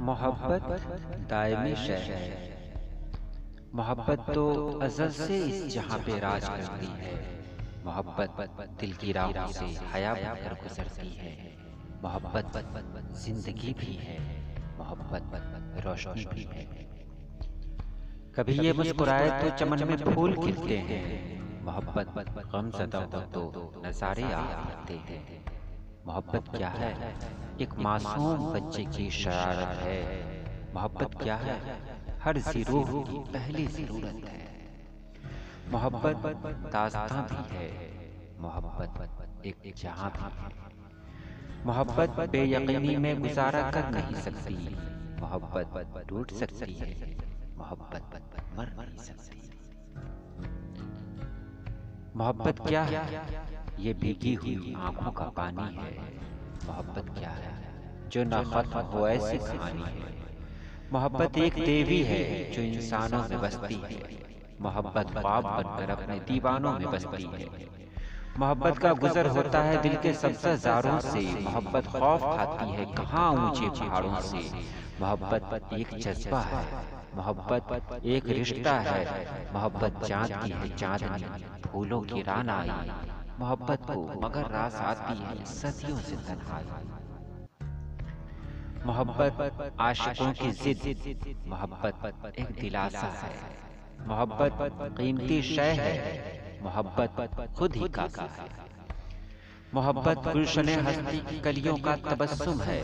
मोहब्बत दायमी शय है। मोहब्बत तो अज़ल से इस जहां पे राज करती है। मोहब्बत दिल की राहों से हया बनकर गुजरती है। मोहब्बत जिंदगी भी है, मोहब्बत रोशनी भी है। कभी ये मुस्कुराए तो चमन में फूल खिलते हैं। मोहब्बत गमज़दा हो तो नज़ारे आते हैं। मोहब्बत क्या है? एक मासूम बच्चे की शरारत है। मोहब्बत क्या है? हर ज़ी रूह की पहली ज़रूरत है। मोहब्बत दास्तां भी है, मोहब्बत एक जहां भी है। मोहब्बत बेयकीनी में गुजारा कर नहीं सकती। मोहब्बत टूट सकती है, मोहब्बत मर नहीं सकती। मोहब्बत क्या है? ये भीगी हुई आंखों का पानी है। मोहब्बत क्या है? जो ना खत्म हो ऐसी कहानी है। मोहब्बत एक देवी है जो इंसानों में बसती है। मोहब्बत ख्वाब बनकर अपने दीवानों में बसती है। मोहब्बत का गुजर होता है दिल के सब्ज़ारों से। मोहब्बत खौफ खाती है कहाँ ऊंचे पहाड़ों से। मोहब्बत एक जज्बा है, मोहब्बत एक रिश्ता है। मोहब्बत चाँद की है चांदनी, फूलों की रान आई। मोहब्बत को मगर रास आती है सदियों से तन्हाई। मोहब्बत आशिकों की जिद, मोहब्बत एक दिलासा है। मोहब्बत कीमती शय है, मोहब्बत खुद ही काफी है। मोहब्बत गुलशने हस्ती की कलियों का तबस्सुम है।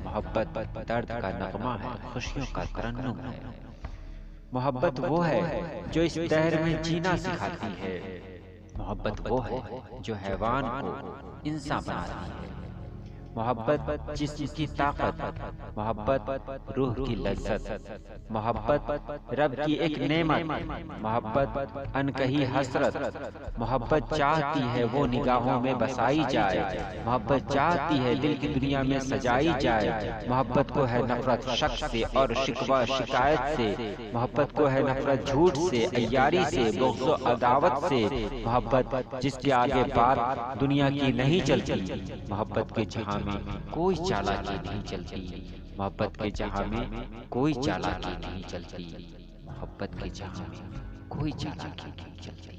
मोहब्बत दर्द का नगमा है, खुशियों का तरन्नुम है। मोहब्बत वो है जो इस दहर में जीना सिखाती है। मोहब्बत वो है जो हैवान को इंसान बनाती है। मोहब्बत जिस्म की ताकत, मोहब्बत रूह की लज्जत। मोहब्बत रब की एक नेमत, मोहब्बत अनकही हसरत। मोहब्बत चाहती है वो निगाहों में बसाई जाए। मोहब्बत चाहती है दिल की दुनिया में सजाई जाए। मोहब्बत को है नफरत शक से और शिकवा शिकायत से। मोहब्बत को है नफरत झूठ से, अय्यारी से, बुग़्ज़ व अदावत से। मोहब्बत जिसके आगे बात दुनिया की नहीं चलती। मोहब्बत के जहां में कोई चालाकी नहीं चलती। मोहब्बत के जहां में कोई चालाकी नहीं चलती। मोहब्बत के जहां में कोई चालाकी नहीं चलती।